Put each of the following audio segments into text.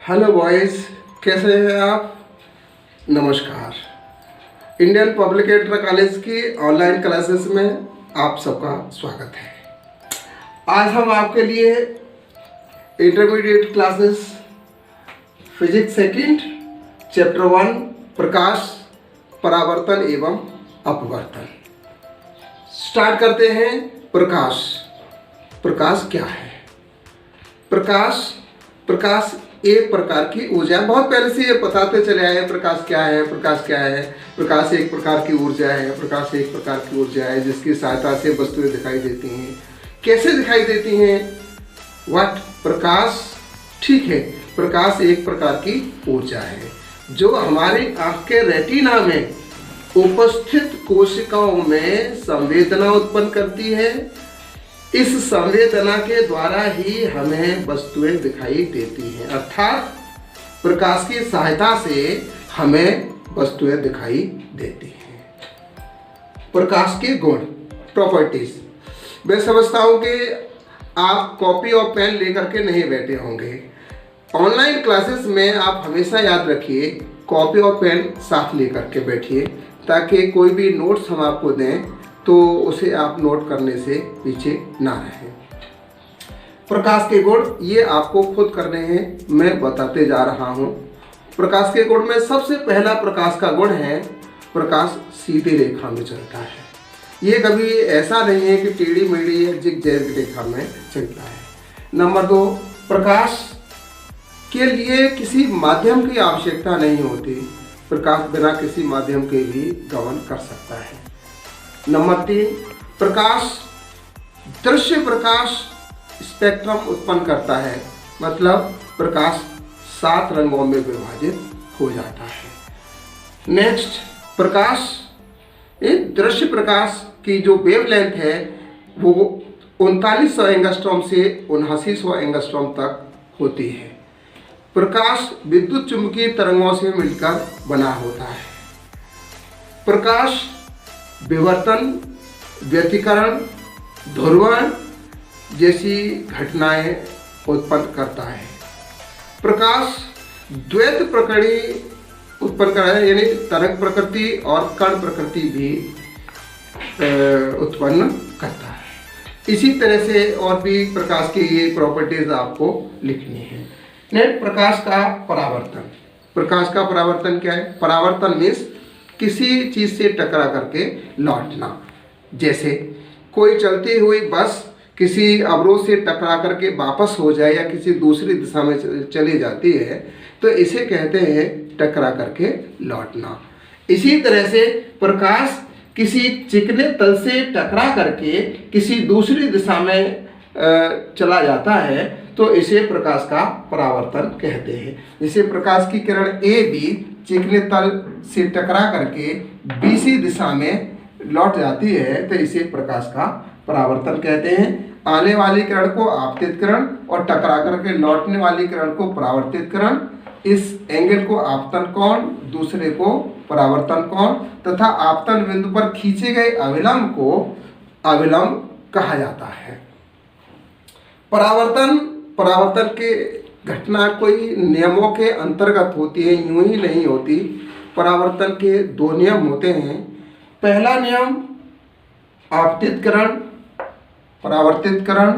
Hello boys, कैसे हैं आप। नमस्कार। इंडियन पब्लिक एडेड कॉलेज की ऑनलाइन क्लासेस में आप सबका स्वागत है। आज हम आपके लिए intermediate classes physics second chapter 1 प्रकाश, परावर्तन एवं अपवर्तन स्टार्ट करते हैं। प्रकाश क्या है। प्रकाश एक प्रकार की ऊर्जा, बहुत पहले से ये बताते चले आए प्रकाश क्या है। प्रकाश एक प्रकार की ऊर्जा है। प्रकाश एक प्रकार की ऊर्जा है जिसकी सहायता से वस्तुएं दिखाई देती हैं। कैसे दिखाई देती हैं? प्रकाश, ठीक है, प्रकाश एक प्रकार की ऊर्जा है जो हमारी आँख के रेटिना में उपस्थित कोशिकाओं में संवेदना उत्पन्न करती है। इस संवेदना के द्वारा ही हमें वस्तुएं दिखाई देती हैं, अर्थात प्रकाश की सहायता से हमें वस्तुएं दिखाई देती हैं। प्रकाश के गुण, प्रॉपर्टीज। मैं समझता हूं कि आप कॉपी और पेन लेकर के नहीं बैठे होंगे। ऑनलाइन क्लासेस में आप हमेशा याद रखिए, कॉपी और पेन साथ लेकर के बैठिए ताकि कोई भी नोट्स हम आपको दें तो उसे आप नोट करने से पीछे ना रहें। प्रकाश के गुण ये आपको खुद करने हैं, मैं बताते जा रहा हूँ। प्रकाश के गुण में सबसे पहला प्रकाश का गुण है प्रकाश सीधी रेखा में चलता है। ये कभी ऐसा नहीं है कि टेढ़ी मेढ़ी या जिगजैग रेखा में चलता है। नंबर 2, प्रकाश के लिए किसी माध्यम की आवश्यकता नहीं होती। प्रकाश बिना किसी माध्यम के भी गमन कर सकता है। नंबर 3, प्रकाश दृश्य प्रकाश स्पेक्ट्रम उत्पन्न करता है, मतलब प्रकाश 7 रंगों में विभाजित हो जाता है। नेक्स्ट, प्रकाश दृश्य प्रकाश की जो वेवलेंथ है वो 3900 एंगस्ट्रॉम से 7900 एंगस्ट्रॉम तक होती है। प्रकाश विद्युत चुंबकीय तरंगों से मिलकर बना होता है। प्रकाश विवर्तन, व्यतिकरण, ध्रुवण जैसी घटनाएं उत्पन्न करता है। प्रकाश द्वैत प्रकृति उत्पन्न करता है, यानी तरंग प्रकृति और कण प्रकृति भी उत्पन्न करता है। इसी तरह से और भी प्रकाश की ये प्रॉपर्टीज आपको लिखनी है। नेक्स्ट, प्रकाश का परावर्तन। प्रकाश का परावर्तन क्या है? परावर्तन मीन्स किसी चीज़ से टकरा करके लौटना। जैसे कोई चलती हुई बस किसी अवरोध से टकरा करके वापस हो जाए या किसी दूसरी दिशा में चली जाती है तो इसे कहते हैं टकरा करके लौटना। इसी तरह से प्रकाश किसी चिकने तल से टकरा करके किसी दूसरी दिशा में चला जाता है तो इसे प्रकाश का परावर्तन कहते हैं। जैसे प्रकाश की किरण ए बी चिकने तल से टकरा करके बीसी दिशा में लौट जाती है तो इसे प्रकाश का परावर्तन कहते हैं। आने वाली किरण को आपतित किरण और टकरा करके लौटने वाली किरण को परावर्तित किरण। इस एंगल को आपतन कोण, दूसरे को परावर्तन कोण तथा आपतन बिंदु पर खींचे गए अविलंब को अविलंब कहा जाता है। परावर्तन के घटना कोई नियमों के अंतर्गत होती है, यूं ही नहीं होती। परावर्तन के 2 नियम होते हैं। पहला नियम आपतित किरण, परावर्तित किरण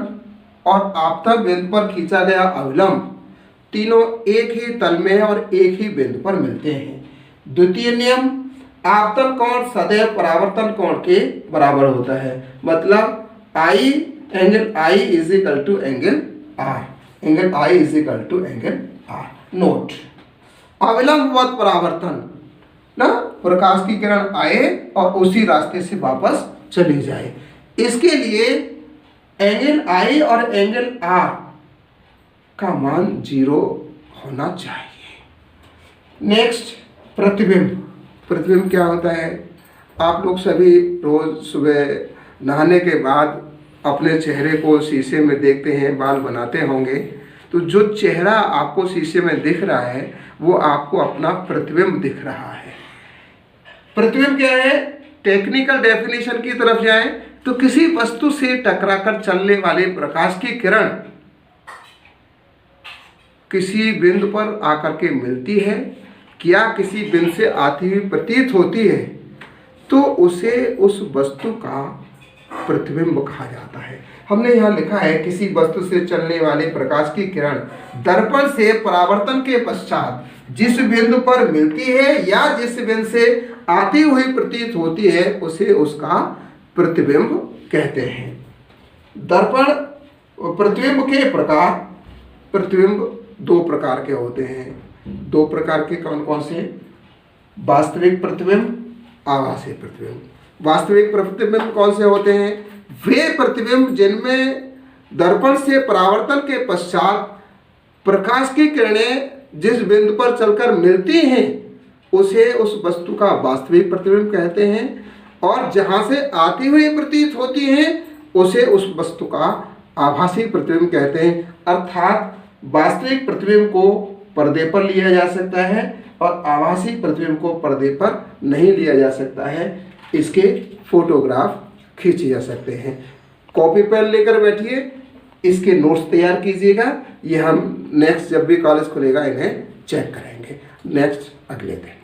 और आपतन बिंदु पर खींचा गया अविलंब तीनों एक ही तल में और एक ही बिंदु पर मिलते हैं। द्वितीय नियम, आपतन कोण सदैव परावर्तन कोण के बराबर होता है, मतलब angle I is equal to angle R। Angle I is equal to angle R। Note, अविलंबवत परावर्तन ना, प्रकाश की किरण आए और उसी रास्ते से वापस चली जाए। इसके लिए एंगल I और एंगल R का मान 0 होना चाहिए। नेक्स्ट, प्रतिबिंब। प्रतिबिंब क्या होता है? आप लोग सभी रोज सुबह नहाने के बाद अपने चेहरे को शीशे में देखते हैं, बाल बनाते होंगे, तो जो चेहरा आपको शीशे में दिख रहा है वो आपको अपना प्रतिबिंब दिख रहा है। प्रतिबिंब क्या है? टेक्निकल डेफिनेशन की तरफ जाएं तो किसी वस्तु से टकराकर चलने वाले प्रकाश की किरण किसी बिंदु पर आकर के मिलती है या किसी बिंदु से आती हुई प्रतीत होती है तो उसे उस वस्तु का प्रतिबिंब कहा जाता है। हमने यहाँ लिखा है किसी वस्तु से चलने वाले प्रकाश की किरण दर्पण से परावर्तन के पश्चात जिस बिंदु पर मिलती है या जिस बिंदु से आती हुई प्रतीत होती है उसे उसका प्रतिबिंब कहते हैं। दर्पण प्रतिबिंब के प्रकार, प्रतिबिंब दो प्रकार के होते हैं। दो प्रकार के कौन कौन से? वास्तविक प्रतिबिंब, आभासी प्रतिबिंब। वास्तविक प्रतिबिंब कौन से होते हैं? वे प्रतिबिंब जिनमें दर्पण से परावर्तन के पश्चात प्रकाश की किरणें जिस बिंदु पर चलकर मिलती हैं उसे उस वस्तु का वास्तविक प्रतिबिंब कहते हैं, और जहां से आती हुई प्रतीत होती हैं उसे उस वस्तु का आभासी प्रतिबिंब कहते हैं। अर्थात वास्तविक प्रतिबिंब को पर्दे पर लिया जा सकता है और आभासी प्रतिबिंब को पर्दे पर नहीं लिया जा सकता है। इसके फोटोग्राफ खींचे जा सकते हैं। कॉपी पेन लेकर बैठिए, इसके नोट्स तैयार कीजिएगा। ये हम नेक्स्ट जब भी कॉलेज खुलेगा इन्हें चेक करेंगे। नेक्स्ट अगले दिन।